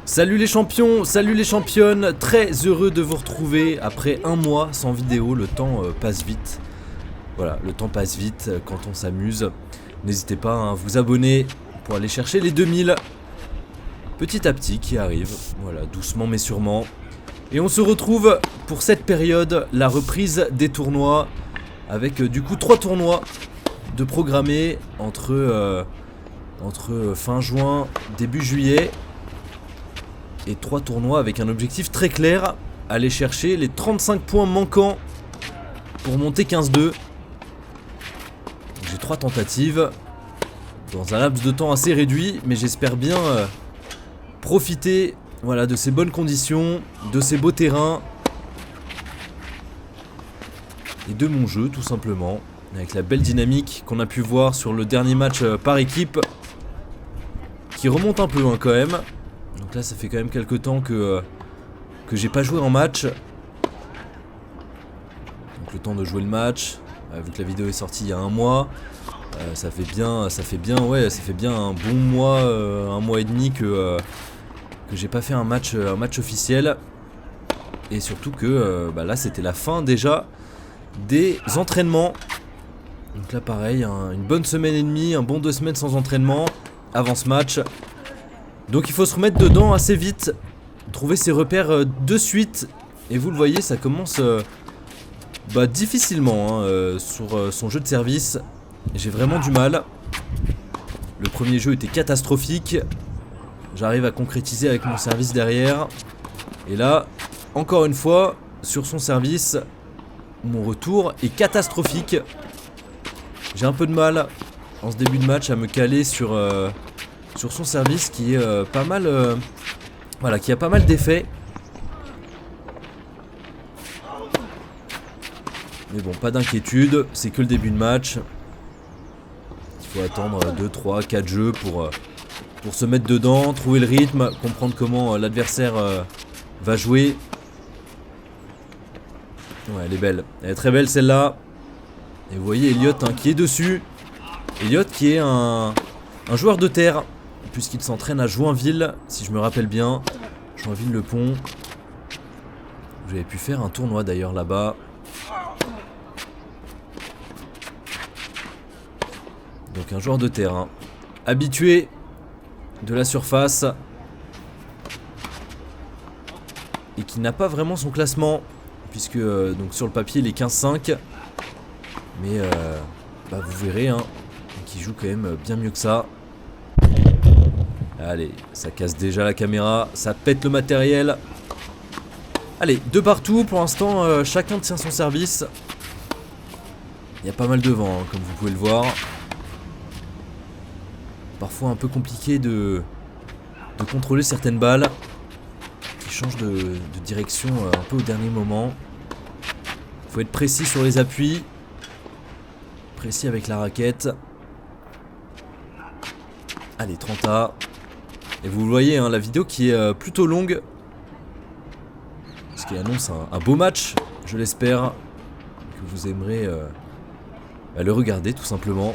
Salut les champions, salut les championnes, très heureux de vous retrouver après un mois sans vidéo, le temps passe vite. Voilà, le temps passe vite quand on s'amuse. N'hésitez pas à vous abonner pour aller chercher les 2000 petit à petit qui arrivent, voilà, doucement mais sûrement. Et on se retrouve pour cette période, la reprise des tournois, avec du coup 3 tournois de programmés entre fin juin, début juillet. Et 3 tournois avec un objectif très clair, aller chercher les 35 points manquants pour monter 15-2. J'ai 3 tentatives dans un laps de temps assez réduit, mais j'espère bien profiter, voilà, de ces bonnes conditions, de ces beaux terrains et de mon jeu tout simplement, avec la belle dynamique qu'on a pu voir sur le dernier match par équipe, qui remonte un peu quand même. Donc là ça fait quand même quelques temps que j'ai pas joué en match. Donc le temps de jouer le match, vu que la vidéo est sortie il y a un mois, ça fait bien un bon mois, un mois et demi que j'ai pas fait un match officiel. Et surtout que là c'était la fin déjà des entraînements. Donc là pareil, une bonne semaine et demie, un bon 2 semaines sans entraînement avant ce match. Donc il faut se remettre dedans assez vite, trouver ses repères de suite. Et vous le voyez, ça commence difficilement sur son jeu de service. J'ai vraiment du mal. Le premier jeu était catastrophique. J'arrive à concrétiser avec mon service derrière. Et là, encore une fois, sur son service, mon retour est catastrophique. J'ai un peu de mal en ce début de match à me caler sur son service qui est pas mal, qui a pas mal d'effets. Mais bon, pas d'inquiétude, c'est que le début de match. Il faut attendre 2, 3, 4 jeux pour se mettre dedans, trouver le rythme, comprendre comment l'adversaire va jouer. Ouais, elle est belle, elle est très belle celle-là. Et vous voyez Elliot qui est dessus. Elliot qui est un joueur de terre, puisqu'il s'entraîne à Joinville, si je me rappelle bien. Joinville-le-Pont. J'avais pu faire un tournoi d'ailleurs là-bas. Donc un joueur de terrain, habitué de la surface, et qui n'a pas vraiment son classement, puisque donc sur le papier il est 15-5. Mais vous verrez, qu'il joue quand même bien mieux que ça. Allez, ça casse déjà la caméra, ça pète le matériel. Allez, de partout, pour l'instant, chacun tient son service. Il y a pas mal de vent, comme vous pouvez le voir. Parfois un peu compliqué de contrôler certaines balles qui changent de direction un peu au dernier moment. Faut être précis sur les appuis, précis avec la raquette. Allez, 30A. Et vous voyez, la vidéo qui est plutôt longue, ce qui annonce un beau match, je l'espère, que vous aimerez le regarder tout simplement.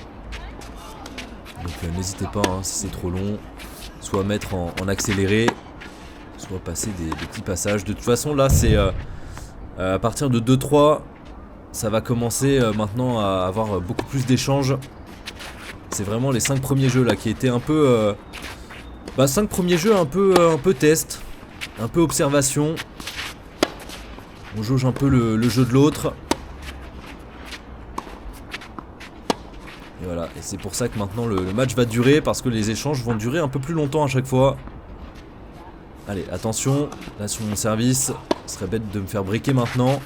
Donc n'hésitez pas, si c'est trop long, soit mettre en accéléré, soit passer des petits passages. De toute façon là c'est à partir de 2-3, ça va commencer maintenant à avoir beaucoup plus d'échanges. C'est vraiment les 5 premiers jeux là qui étaient un peu 5 premiers jeux un peu test, un peu observation. On jauge un peu le jeu de l'autre. Et voilà, et c'est pour ça que maintenant le match va durer, parce que les échanges vont durer un peu plus longtemps à chaque fois. Allez, attention, là sur mon service, ce serait bête de me faire briquer maintenant.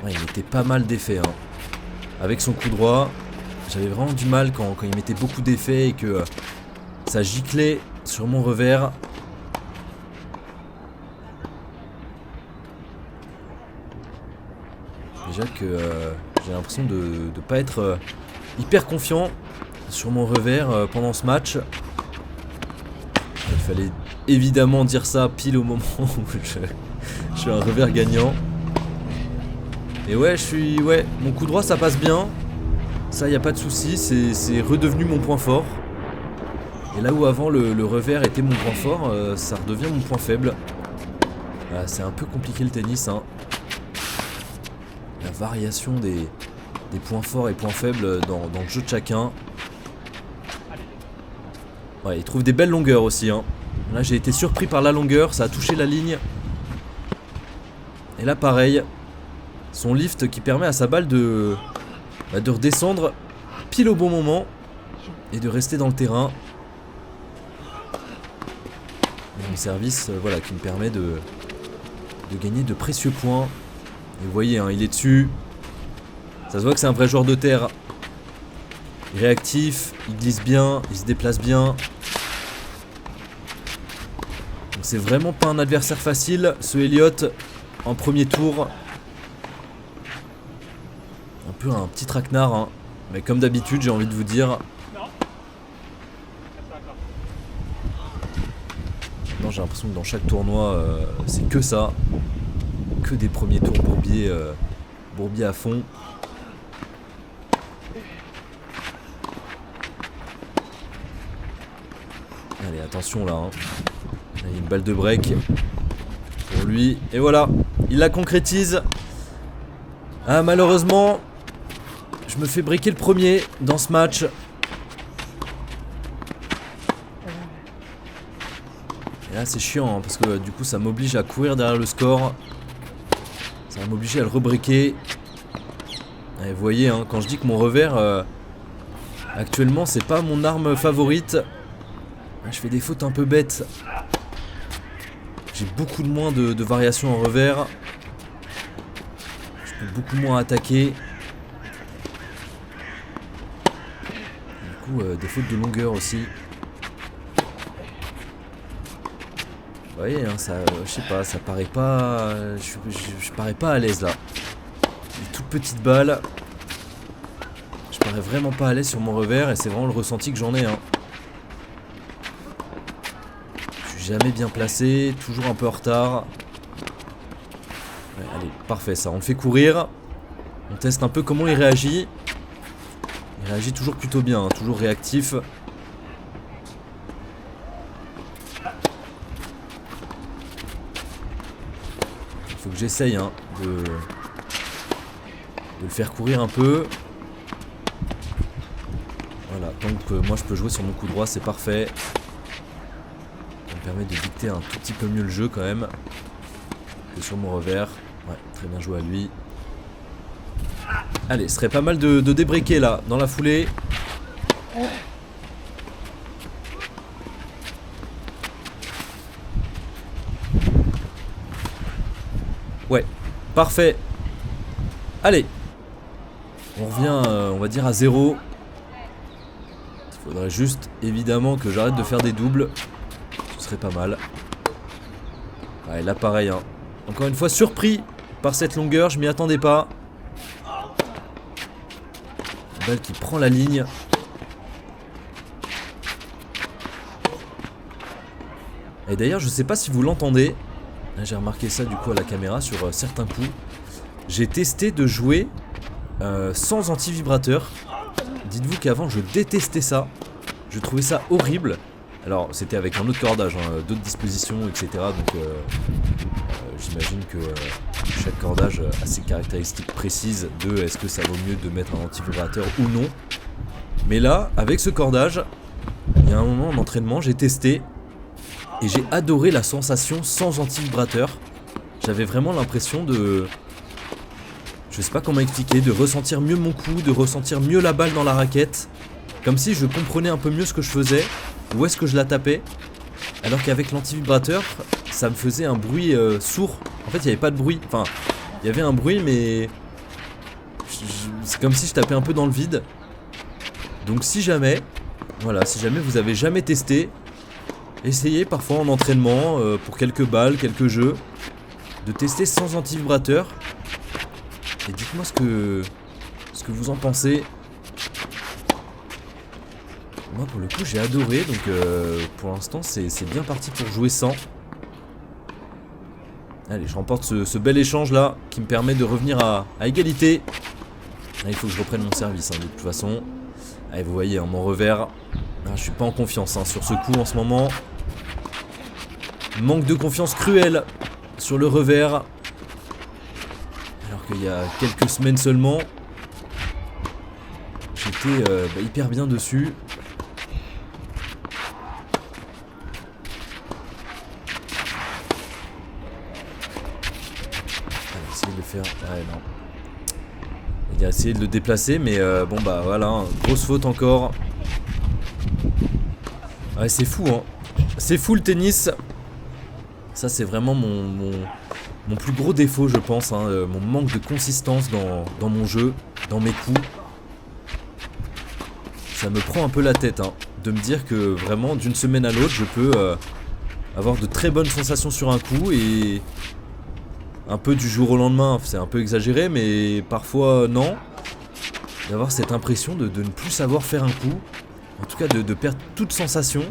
Ouais, il mettait pas mal d'effets, avec son coup droit. J'avais vraiment du mal quand il mettait beaucoup d'effets et que ça giclait sur mon revers. Déjà que j'ai l'impression de pas être hyper confiant sur mon revers pendant ce match. Il fallait évidemment dire ça pile au moment où je suis un revers gagnant. Et ouais, mon coup droit ça passe bien. Ça, y a pas de souci, c'est redevenu mon point fort. Et là où avant le revers était mon point fort, ça redevient mon point faible. Voilà, c'est un peu compliqué le tennis, hein. La variation des points forts et points faibles dans le jeu de chacun. Ouais, il trouve des belles longueurs aussi, hein. Là, j'ai été surpris par la longueur, ça a touché la ligne. Et là, pareil, son lift qui permet à sa balle de redescendre pile au bon moment et de rester dans le terrain. Mon service, voilà, qui me permet de gagner de précieux points. Et vous voyez, hein, il est dessus. Ça se voit que c'est un vrai joueur de terre. Il est réactif, il glisse bien, il se déplace bien. Donc c'est vraiment pas un adversaire facile, ce Elliott, en premier tour. Un peu un petit traquenard, hein. Mais comme d'habitude, j'ai envie de vous dire. Non, j'ai l'impression que dans chaque tournoi, c'est que ça. Que des premiers tours bourbiers, bourbiers à fond. Allez, attention là, hein. Il y a une balle de break pour lui. Et voilà, il la concrétise. Ah, malheureusement, je me fais breaker le premier dans ce match. Et là, c'est chiant, hein, parce que du coup, ça m'oblige à courir derrière le score. Ça va m'obliger à le rebreaker. Et vous voyez, hein, quand je dis que mon revers, actuellement, c'est pas mon arme favorite. Je fais des fautes un peu bêtes. J'ai beaucoup de moins de variations en revers. Je peux beaucoup moins attaquer. Du coup, des fautes de longueur aussi. Vous voyez, hein, ça, je sais pas, ça paraît pas. Je parais pas à l'aise là. Une toute petite balle. Je parais vraiment pas à l'aise sur mon revers et c'est vraiment le ressenti que j'en ai, hein. Jamais bien placé, toujours un peu en retard. Ouais, allez, parfait ça, on le fait courir. On teste un peu comment il réagit. Il réagit toujours plutôt bien, hein, toujours réactif. Il faut que j'essaye, hein, de le faire courir un peu. Voilà, donc moi je peux jouer sur mon coup droit, c'est parfait. Permet de dicter un tout petit peu mieux le jeu quand même que sur mon revers. Ouais, très bien joué à lui. Allez, ce serait pas mal de débreaker là, dans la foulée. Ouais, parfait. Allez, on revient, on va dire à 0. Il faudrait juste, évidemment, que j'arrête de faire des doubles. Pas mal. Ouais, là pareil, hein. Encore une fois surpris par cette longueur, je m'y attendais pas. Une balle qui prend la ligne. Et d'ailleurs je sais pas si vous l'entendez. J'ai remarqué ça du coup à la caméra sur certains coups. J'ai testé de jouer sans anti-vibrateur. Dites-vous qu'avant je détestais ça. Je trouvais ça horrible. Alors c'était avec un autre cordage, hein, d'autres dispositions, etc. Donc j'imagine que chaque cordage a ses caractéristiques précises de est-ce que ça vaut mieux de mettre un anti-vibrateur ou non. Mais là, avec ce cordage, il y a un moment en entraînement, j'ai testé et j'ai adoré la sensation sans anti-vibrateur. J'avais vraiment l'impression de... Je sais pas comment expliquer, de ressentir mieux mon coup, de ressentir mieux la balle dans la raquette. Comme si je comprenais un peu mieux ce que je faisais. Où est-ce que je la tapais? Alors qu'avec l'anti-vibrateur, ça me faisait un bruit sourd. En fait, il n'y avait pas de bruit. Enfin, il y avait un bruit, mais... c'est comme si je tapais un peu dans le vide. Donc si jamais... Voilà, si jamais vous avez jamais testé, essayez parfois en entraînement, pour quelques balles, quelques jeux, de tester sans anti-vibrateur. Et dites-moi ce que vous en pensez. Moi pour le coup j'ai adoré, donc pour l'instant c'est bien parti pour jouer sans. Allez, je remporte ce bel échange là qui me permet de revenir à égalité. Là, il faut que je reprenne mon service, hein, de toute façon. Allez, vous voyez, hein, mon revers. Ah, je suis pas en confiance hein, sur ce coup en ce moment. Manque de confiance cruel sur le revers. Alors qu'il y a quelques semaines seulement, j'étais hyper bien dessus. Allez, essayer de le faire. Ouais, non. Il a essayé de le déplacer, mais bon bah voilà, hein, grosse faute encore. Ouais, c'est fou, hein. C'est fou le tennis. Ça, c'est vraiment mon plus gros défaut, je pense, hein, mon manque de consistance dans mon jeu, dans mes coups. Ça me prend un peu la tête, hein, de me dire que vraiment, d'une semaine à l'autre, je peux avoir de très bonnes sensations sur un coup et un peu du jour au lendemain, c'est un peu exagéré, mais parfois non. D'avoir cette impression de ne plus savoir faire un coup, en tout cas de perdre toute sensation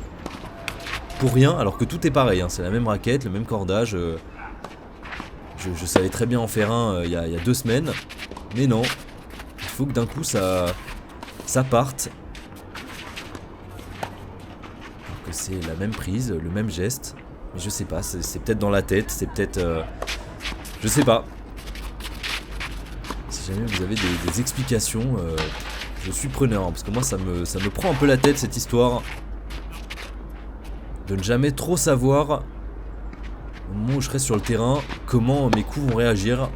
pour rien, alors que tout est pareil, hein, c'est la même raquette, le même cordage. Je savais très bien en faire un il y a 2 semaines, mais non, il faut que d'un coup ça parte. Alors que c'est la même prise, le même geste, mais je sais pas, c'est peut-être dans la tête, c'est peut-être... je sais pas. Si jamais vous avez des explications, je suis preneur, hein, parce que moi ça me prend un peu la tête cette histoire. De ne jamais trop savoir, au moment où je serai sur le terrain, comment mes coups vont réagir.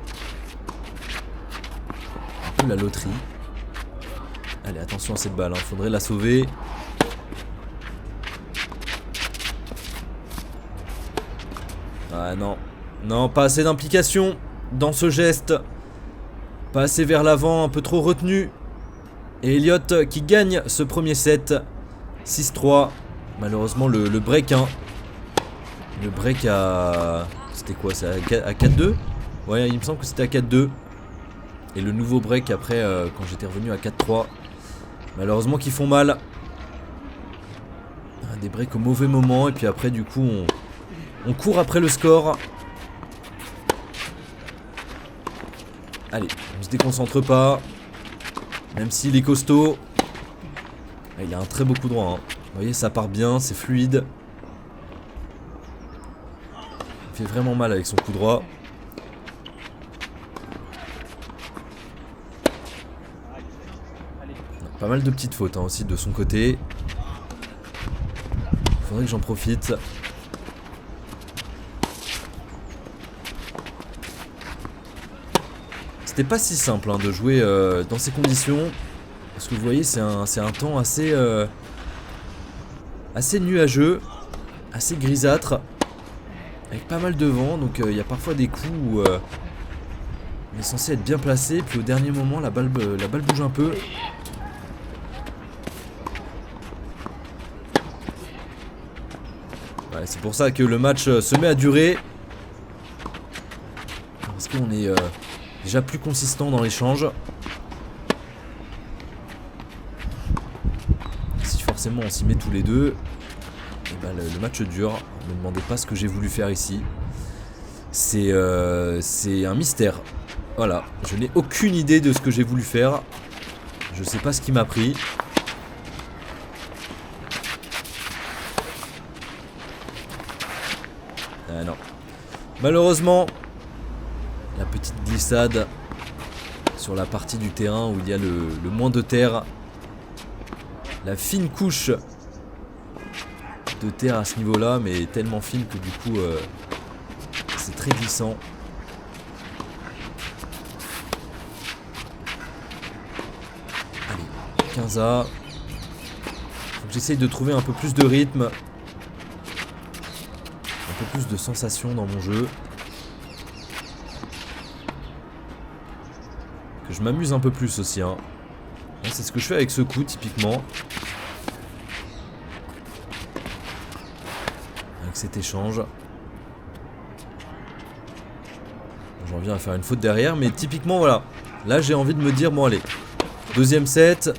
Un peu la loterie. Allez, attention à cette balle, hein, faudrait la sauver. Ah non, non, pas assez d'implication dans ce geste. Pas assez vers l'avant, un peu trop retenu. Et Elliott qui gagne ce premier set. 6-3. Malheureusement le break, hein. Le break à... C'était quoi? C'est à 4-2? Ouais, il me semble que c'était à 4-2. Et le nouveau break après, quand j'étais revenu à 4-3. Malheureusement qu'ils font mal. Des breaks au mauvais moment. Et puis après du coup on court après le score. Allez, on se déconcentre pas. Même s'il est costaud. Il a un très beau coup droit, hein. Vous voyez, ça part bien, c'est fluide. Il fait vraiment mal avec son coup droit. Pas mal de petites fautes, hein, aussi de son côté. Faudrait que j'en profite. C'était pas si simple, hein, de jouer dans ces conditions. Parce que vous voyez, c'est un temps assez nuageux, assez grisâtre, avec pas mal de vent, donc il y a parfois des coups où on est censé être bien placé, puis au dernier moment la balle bouge un peu. Ouais, c'est pour ça que le match se met à durer, parce qu'on est déjà plus consistant dans l'échange. Si forcément on s'y met tous les deux, et ben le match dure. Ne me demandez pas ce que j'ai voulu faire ici. C'est un mystère. Voilà, je n'ai aucune idée de ce que j'ai voulu faire. Je sais pas ce qui m'a pris. Ah non. Malheureusement, la petite glissade sur la partie du terrain où il y a le moins de terre. La fine couche de terre à ce niveau là, mais tellement fine que du coup c'est très glissant. Allez, 15A. Faut que j'essaye de trouver un peu plus de rythme, un peu plus de sensation dans mon jeu, que je m'amuse un peu plus aussi, hein. C'est ce que je fais avec ce coup typiquement. Avec cet échange. J'en viens à faire une faute derrière, mais typiquement voilà. Là j'ai envie de me dire, bon allez, deuxième set,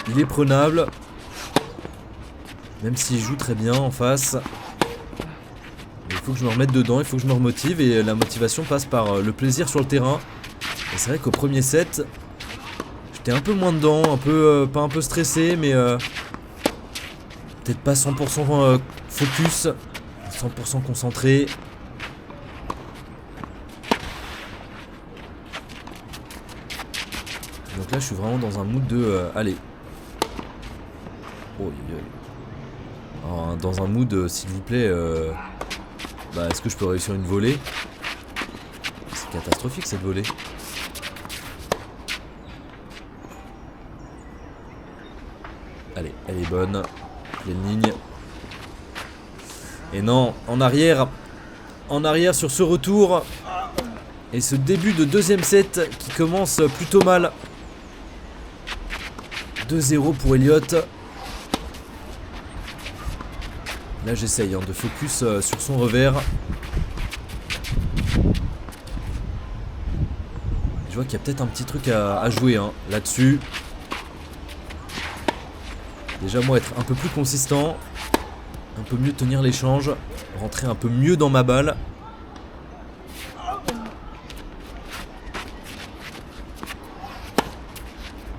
il est prenable. Même s'il joue très bien en face. Il faut que je me remette dedans, il faut que je me remotive. Et la motivation passe par le plaisir sur le terrain. Et c'est vrai qu'au premier set, J'étais un peu moins dedans, un peu pas un peu stressé, mais peut-être pas 100% focus, 100% concentré. Donc là je suis vraiment dans un mood de allez. Oh, alors, dans un mood s'il vous plaît, bah, est-ce que je peux réussir une volée? C'est catastrophique cette volée. Allez, elle est bonne. Pleine ligne. Et non, en arrière. En arrière sur ce retour. Et ce début de deuxième set qui commence plutôt mal. 2-0 pour Elliott. Là j'essaye de focus sur son revers. Je vois qu'il y a peut-être un petit truc à jouer là-dessus. Déjà moi être un peu plus consistant. Un peu mieux tenir l'échange. Rentrer un peu mieux dans ma balle.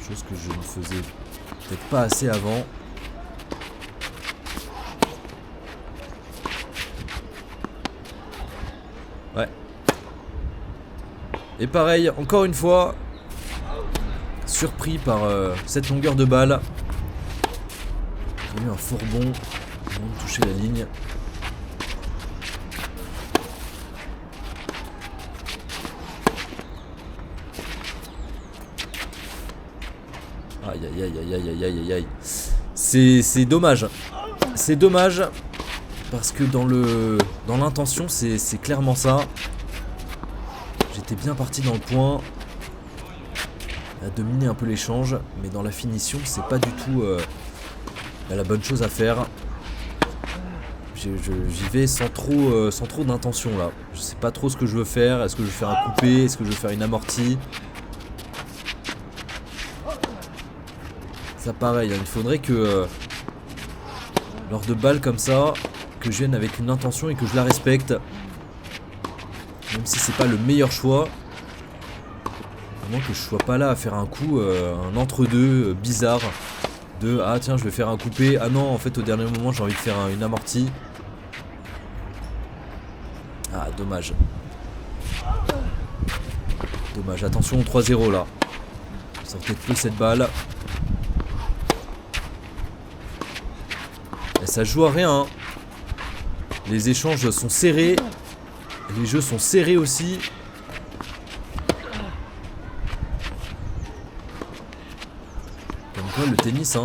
Chose que je ne faisais peut-être pas assez avant. Ouais. Et pareil, encore une fois, surpris par cette longueur de balle. J'ai eu un fourbon avant de toucher la ligne. Aïe aïe aïe aïe aïe aïe aïe aïe. C'est dommage. C'est dommage. Parce que dans l'intention c'est clairement ça. J'étais bien parti dans le point. À dominer un peu l'échange. Mais dans la finition c'est pas du tout la bonne chose à faire. J'y vais sans trop d'intention là. Je sais pas trop ce que je veux faire. Est-ce que je veux faire un coupé? Est-ce que je veux faire une amortie? Ça pareil, il faudrait que lors de balles comme ça, que je vienne avec une intention et que je la respecte. Même si c'est pas le meilleur choix. Vraiment que je sois pas là à faire un coup, un entre-deux bizarre. De ah tiens je vais faire un coupé. Ah non en fait au dernier moment j'ai envie de faire une amortie. Ah dommage. Dommage, attention 3-0 là. Sortez de peu cette balle. Et ça joue à rien. Les échanges sont serrés. Les jeux sont serrés aussi. Comme quoi le tennis,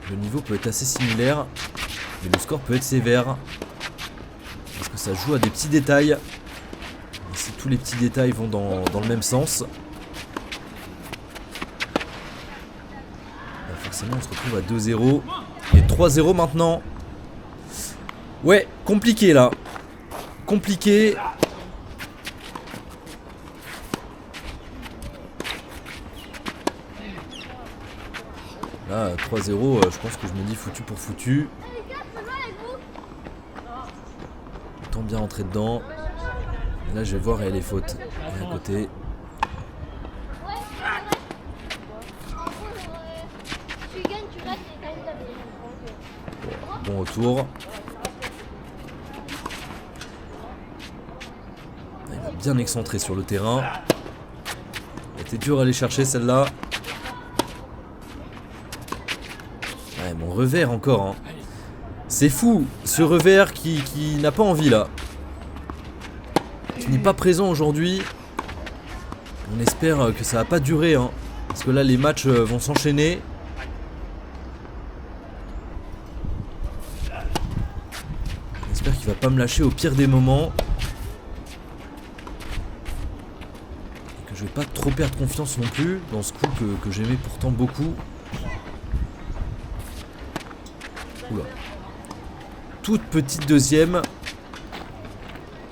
le niveau peut être assez similaire. Mais le score peut être sévère. Parce que ça joue à des petits détails. Et si tous les petits détails vont dans le même sens, bah forcément on se retrouve à 2-0. Et 3-0 maintenant. Ouais, compliqué là. Compliqué. Là, 3-0, je pense que je me dis foutu pour foutu. Autant bien rentrer dedans. Et là, je vais voir et les fautes. Et à côté. Bon retour. Il va bien excentré sur le terrain. C'était dur à aller chercher celle-là. Ouais, mon revers encore. C'est fou, ce revers qui n'a pas envie là. Qui n'est pas présent aujourd'hui. On espère que ça va pas durer. Parce que là, les matchs vont s'enchaîner. J'espère qu'il va pas me lâcher au pire des moments. Et que je vais pas trop perdre confiance non plus dans ce coup que j'aimais pourtant beaucoup. Oula. Toute petite deuxième.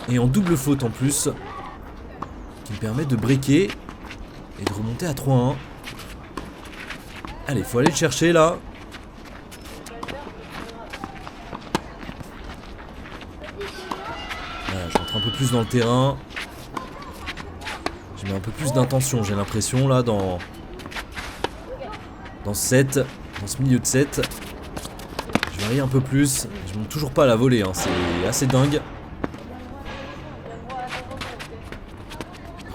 Et en double faute en plus. Qui me permet de breaker. Et de remonter à 3-1. Allez, faut aller le chercher là. Voilà, je rentre un peu plus dans le terrain. Je mets un peu plus d'intention, j'ai l'impression là dans dans ce set, dans ce milieu de set. Je varie un peu plus. Je monte toujours pas à la volée, hein. C'est assez dingue.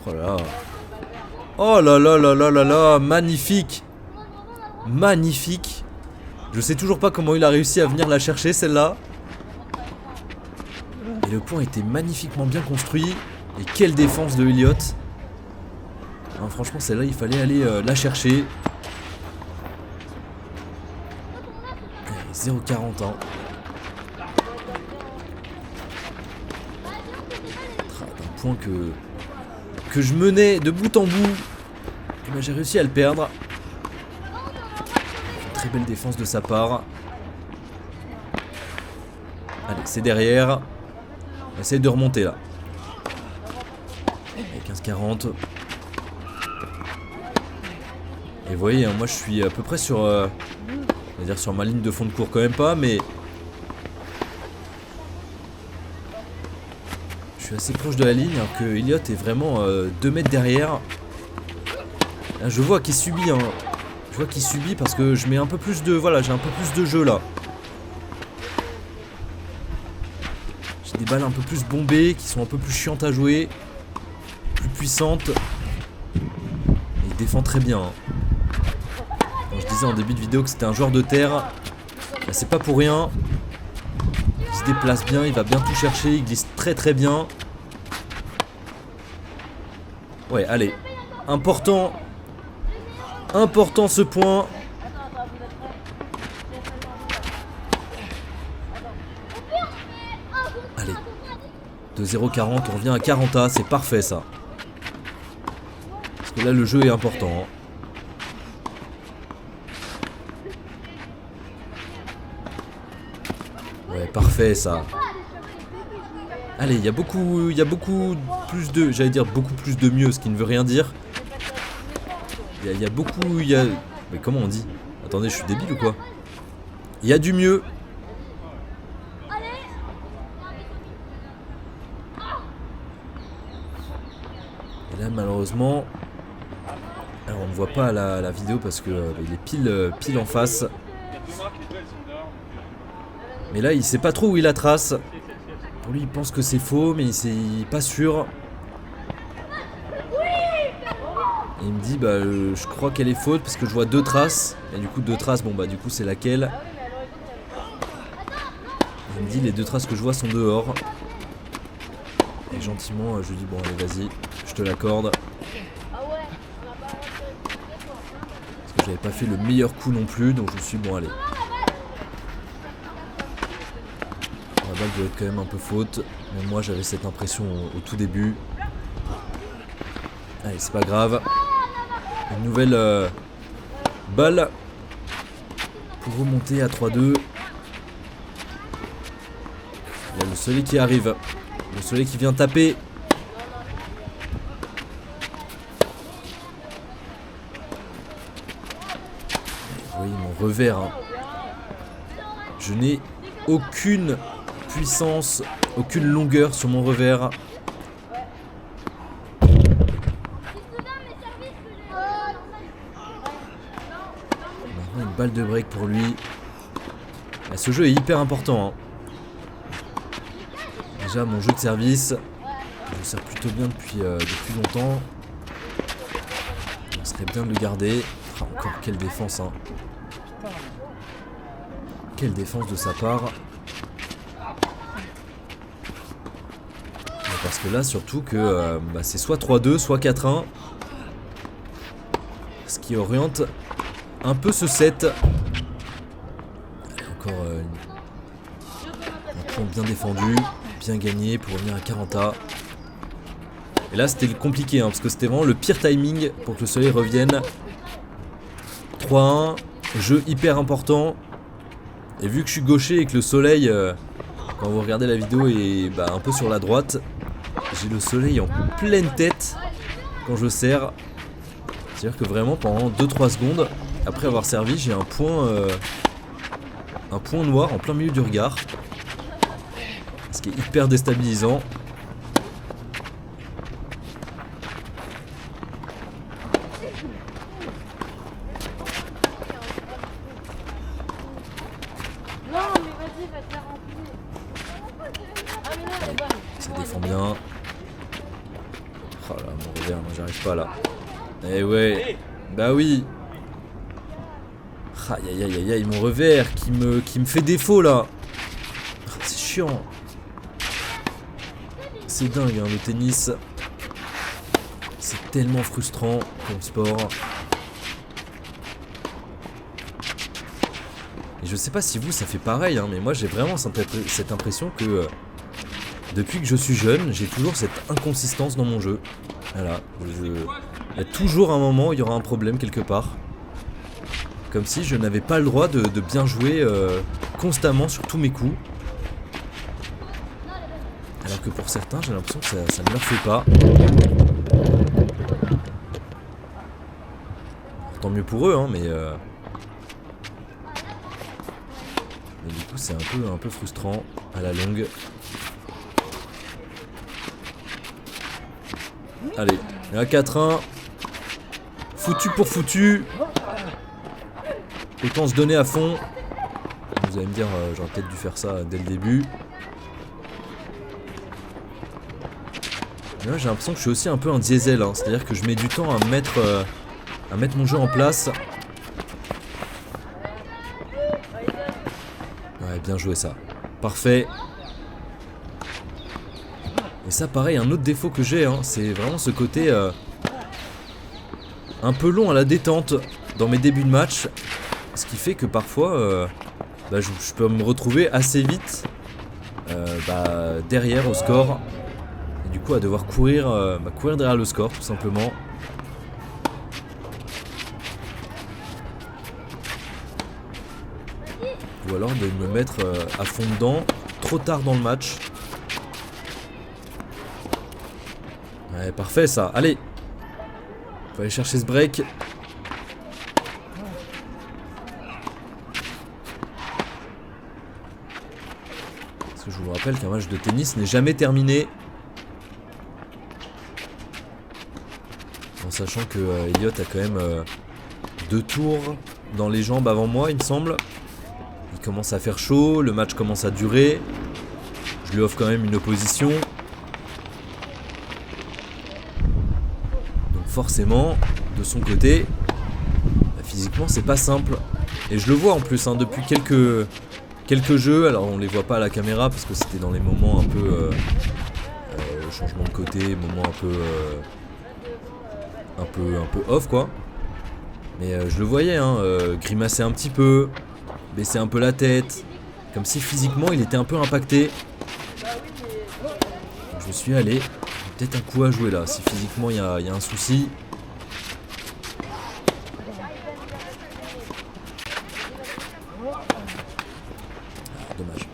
Oh là. Oh là là là là là là, magnifique. Magnifique. Je sais toujours pas comment il a réussi à venir la chercher celle-là. Et le point était magnifiquement bien construit. Et quelle défense de Elliott. Hein, franchement celle-là il fallait aller la chercher. 0,40 hein. Un point que je menais de bout en bout. Mais j'ai réussi à le perdre. Une très belle défense de sa part. Allez, c'est derrière. On essaye de remonter là. 15-40. Et vous voyez, hein, moi je suis à peu près sur... on va dire sur ma ligne de fond de cours quand même pas, mais... Je suis assez proche de la ligne, alors que Elliott est vraiment 2 mètres derrière. Là, je vois qu'il subit, hein. Je vois qu'il subit parce que je mets un peu plus de... Voilà, j'ai un peu plus de jeu là. J'ai des balles un peu plus bombées, qui sont un peu plus chiantes à jouer. Plus puissantes. Et il défend très bien. Hein. Quand je disais en début de vidéo que c'était un joueur de terre, bah, c'est pas pour rien. Il se déplace bien, il va bien tout chercher, il glisse très très bien. Ouais, allez. Important ce point. Allez. De 0,40, on revient à 40A, c'est parfait ça. Parce que là le jeu est important. Hein. Ouais, parfait ça. Allez, il y a beaucoup plus de... J'allais dire beaucoup plus de mieux, ce qui ne veut rien dire. Il y a beaucoup... Mais comment on dit? Attendez, je suis débile ou quoi? Il y a du mieux. Et là, malheureusement... Alors, on ne voit pas la vidéo parce que il est pile en face. Mais là, il sait pas trop où il la trace. Pour lui, il pense que c'est faux, mais il est pas sûr. Et il me dit, bah, je crois qu'elle est faute parce que je vois 2 traces. Et du coup, 2 traces, bon, bah, du coup, c'est laquelle? Il me dit, les 2 traces que je vois sont dehors. Et gentiment, je lui dis, bon, allez, vas-y, je te l'accorde. Parce que j'avais pas fait le meilleur coup non plus, donc je me suis dit, bon, allez. La balle doit être quand même un peu faute. Mais moi, j'avais cette impression au tout début. Allez, c'est pas grave. Une nouvelle balle pour remonter à 3-2. Il y a le soleil qui arrive. Le soleil qui vient taper. Vous voyez mon revers. Hein. Je n'ai aucune puissance, aucune longueur sur mon revers. Une balle de break pour lui. Là, ce jeu est hyper important. Hein. Déjà mon jeu de service, je le sers plutôt bien depuis longtemps. Il serait bien de le garder. Ah, encore quelle défense. Hein. Quelle défense de sa part. Parce que là surtout que c'est soit 3-2, soit 4-1. Ce qui oriente un peu ce set. Encore un point bien défendu, bien gagné pour revenir à 40A. Et là c'était compliqué hein, parce que c'était vraiment le pire timing pour que le soleil revienne. 3-1, jeu hyper important. Et vu que je suis gaucher et que le soleil, quand vous regardez la vidéo, est un peu sur la droite, j'ai le soleil en pleine tête quand je sers. C'est-à-dire que vraiment pendant 2-3 secondes, après avoir servi, j'ai un point noir en plein milieu du regard. Ce qui est hyper déstabilisant. Ça défend bien. Oh là, mon revers, moi j'arrive pas là. Eh ouais, bah oui. Aïe aïe aïe aïe aïe, mon revers qui me fait défaut là. C'est chiant. C'est dingue hein, le tennis. C'est tellement frustrant comme sport. Et je sais pas si vous ça fait pareil hein, mais moi j'ai vraiment cette impression que depuis que je suis jeune, j'ai toujours cette inconsistance dans mon jeu. Voilà, il y a toujours un moment où il y aura un problème quelque part. Comme si je n'avais pas le droit de bien jouer constamment sur tous mes coups. Alors que pour certains, j'ai l'impression que ça ne leur fait pas. Tant mieux pour eux, hein, mais du coup, c'est un peu frustrant à la longue. Allez, à 4-1. Foutu pour foutu. Autant se donner à fond. Vous allez me dire, j'aurais peut-être dû faire ça dès le début. Mais là, j'ai l'impression que je suis aussi un peu un diesel, hein. C'est-à-dire que je mets du temps à mettre mon jeu en place. Ouais, bien joué ça. Parfait. Et ça, pareil, un autre défaut que j'ai, hein, c'est vraiment ce côté un peu long à la détente dans mes débuts de match. Ce qui fait que parfois, je peux me retrouver assez vite derrière au score. Et du coup, à devoir courir derrière le score, tout simplement. Ou alors de me mettre à fond dedans, trop tard dans le match. Ouais, parfait ça. Allez, faut aller chercher ce break. Parce que je vous rappelle qu'un match de tennis n'est jamais terminé. En sachant que Elliot a quand même 2 tours dans les jambes avant moi, il me semble. Il commence à faire chaud, le match commence à durer. Je lui offre quand même une opposition. Donc forcément, de son côté, physiquement c'est pas simple. Et je le vois en plus hein, depuis quelques jeux. Alors on les voit pas à la caméra parce que c'était dans les moments un peu changement de côté, moments un peu off quoi. Mais je le voyais hein, grimacer un petit peu, baisser un peu la tête, comme si physiquement il était un peu impacté. Donc je me suis dit, allez, peut-être un coup à jouer là, si physiquement il y a un souci. Ah, dommage.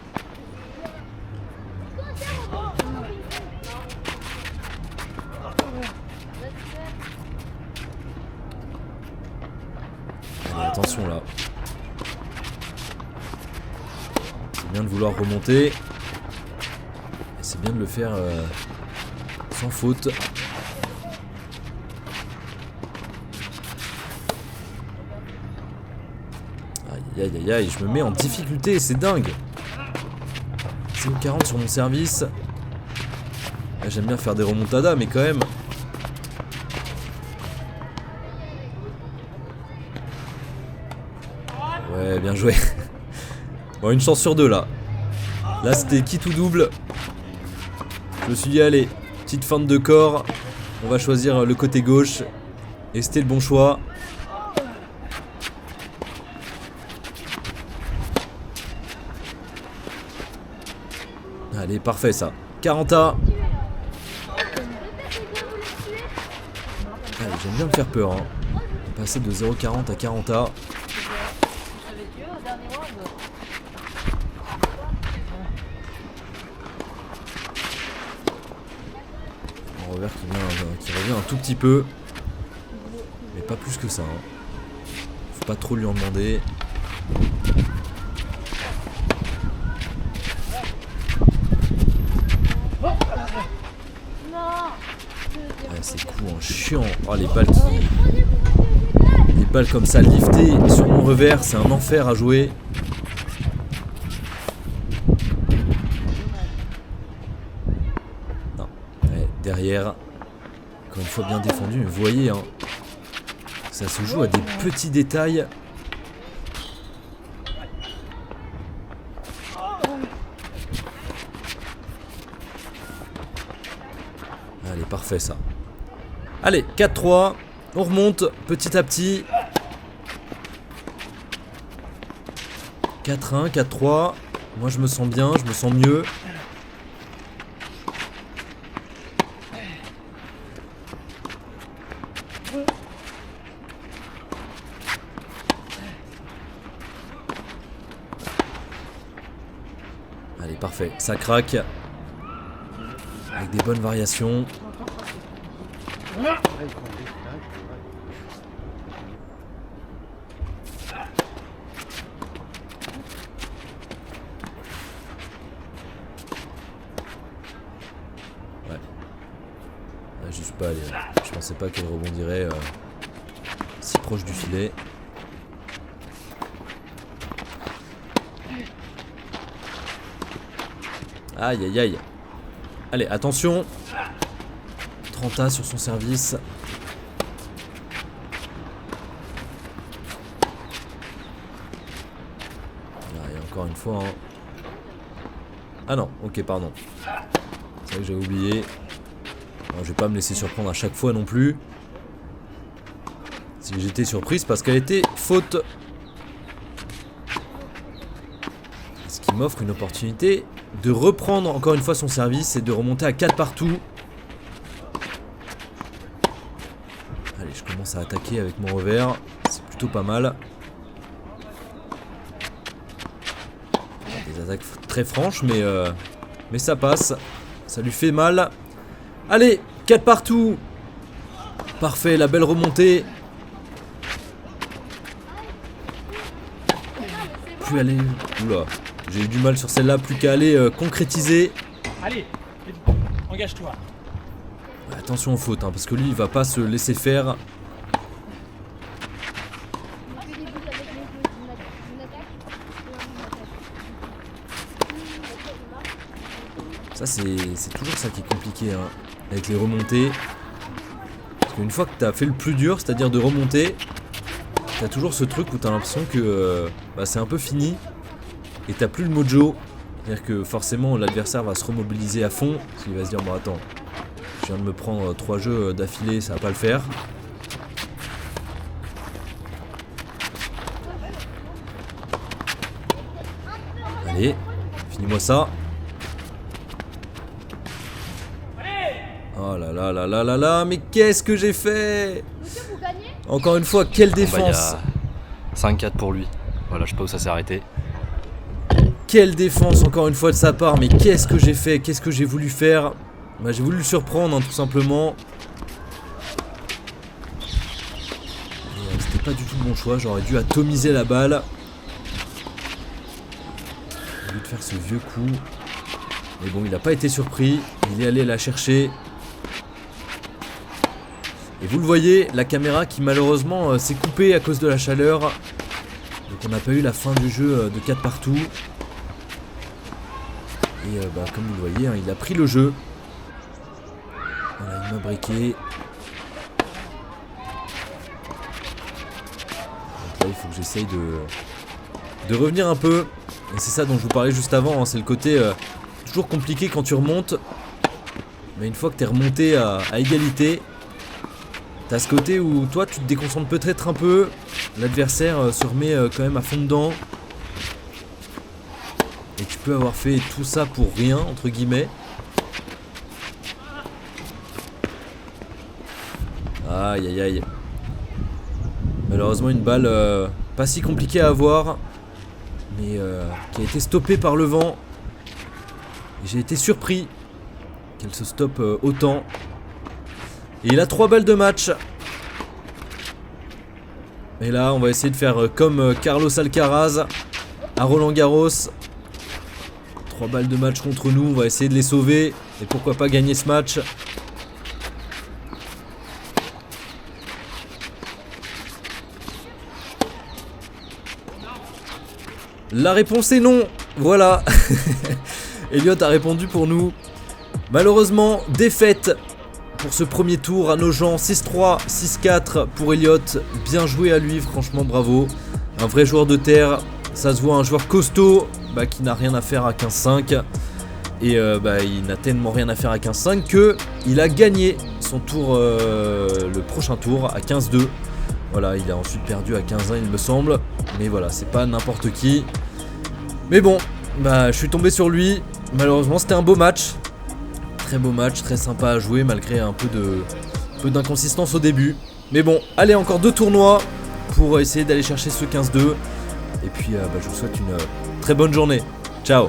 Allez, attention là. C'est bien de vouloir remonter. Et c'est bien de le faire sans faute. Aïe aïe aïe aïe, je me mets en difficulté, c'est dingue. C'est une 40 sur mon service. Là, j'aime bien faire des remontadas, mais quand même. Ouais, bien joué. Bon, une chance sur 2 là. Là, c'était quitte ou double. Je me suis dit, allez, petite feinte de corps. On va choisir le côté gauche. Et c'était le bon choix. Allez, parfait ça. 40A. Allez, j'aime bien me faire peur. Hein. Passer de 0,40 à 40A. Un revers qui revient un tout petit peu. Mais pas plus que ça. Hein. Faut pas trop lui en demander. Ces coups en chiant. Oh, les balles comme ça liftées sur mon revers, c'est un enfer à jouer. derrière. Encore une fois bien défendu, mais vous voyez, hein, ça se joue à des petits détails. Allez, parfait ça. Allez, 4-3, on remonte petit à petit. 4-1, 4-3. Moi je me sens bien, je me sens mieux. Allez, parfait, ça craque. Avec des bonnes variations. Je suis pas allé. Je pensais pas qu'elle rebondirait si proche du filet. Aïe aïe aïe. Allez, attention. 30A sur son service. Et encore une fois. Hein. Ah non, ok, pardon. C'est vrai que j'avais oublié. Alors, je vais pas me laisser surprendre à chaque fois non plus. Si j'étais surprise parce qu'elle était faute. Ce qui m'offre une opportunité de reprendre encore une fois son service et de remonter à 4 partout. Allez, je commence à attaquer avec mon revers. C'est plutôt pas mal. Des attaques très franches, mais ça passe. Ça lui fait mal. Allez, 4 partout. Parfait, la belle remontée. Plus aller... Oula, j'ai eu du mal sur celle-là, plus qu'à aller concrétiser. Allez, engage-toi. Attention aux fautes, hein, parce que lui, il va pas se laisser faire. Ça, c'est toujours ça qui est compliqué, hein, avec les remontées. Parce qu'une fois que t'as fait le plus dur, c'est-à-dire de remonter, t'as toujours ce truc où t'as l'impression que c'est un peu fini et t'as plus le mojo. C'est-à-dire que forcément l'adversaire va se remobiliser à fond parce qu'il va se dire bon attends, je viens de me prendre 3 jeux d'affilée, ça va pas le faire. Allez, finis-moi ça. Oh là là là là là là, mais qu'est-ce que j'ai fait? Encore une fois, quelle défense! 5-4 pour lui. Voilà, je sais pas où ça s'est arrêté. Quelle défense encore une fois de sa part, mais qu'est-ce que j'ai fait? Qu'est-ce que j'ai voulu faire? Bah, j'ai voulu le surprendre, hein, tout simplement. C'était pas du tout le bon choix, j'aurais dû atomiser la balle. Au lieu de faire ce vieux coup. Mais bon, il n'a pas été surpris, il est allé la chercher. Et vous le voyez, la caméra qui malheureusement s'est coupée à cause de la chaleur. Donc on n'a pas eu la fin du jeu de 4 partout. Et comme vous le voyez, hein, il a pris le jeu. Voilà, il m'a briqué. Donc là, il faut que j'essaye de revenir un peu. Et c'est ça dont je vous parlais juste avant, hein, c'est le côté toujours compliqué quand tu remontes. Mais une fois que tu es remonté à égalité, t'as ce côté où toi tu te déconcentres peut-être un peu, l'adversaire se remet quand même à fond dedans. Et tu peux avoir fait tout ça pour rien, entre guillemets. Aïe aïe aïe. Malheureusement une balle pas si compliquée à avoir, mais qui a été stoppée par le vent. Et j'ai été surpris qu'elle se stoppe autant. Et il a 3 balles de match. Et là on va essayer de faire comme Carlos Alcaraz à Roland Garros. 3 balles de match contre nous, on va essayer de les sauver. Et pourquoi pas gagner ce match. La réponse est non. Voilà. Elliot a répondu pour nous. Malheureusement, défaite pour ce premier tour à Nogent. 6-3, 6-4 pour Elliot. Bien joué à lui, franchement bravo. Un vrai joueur de terre. Ça se voit, un joueur costaud qui n'a rien à faire à 15-5. Et il n'a tellement rien à faire à 15-5 qu'il a gagné son tour, le prochain tour à 15-2. Voilà, il a ensuite perdu à 15-1 il me semble. Mais voilà, c'est pas n'importe qui. Mais bon, je suis tombé sur lui. Malheureusement, c'était un beau match. Très beau match, très sympa à jouer malgré un peu d'inconsistance au début. Mais bon, allez, encore 2 tournois pour essayer d'aller chercher ce 15-2. Et puis, je vous souhaite une très bonne journée. Ciao.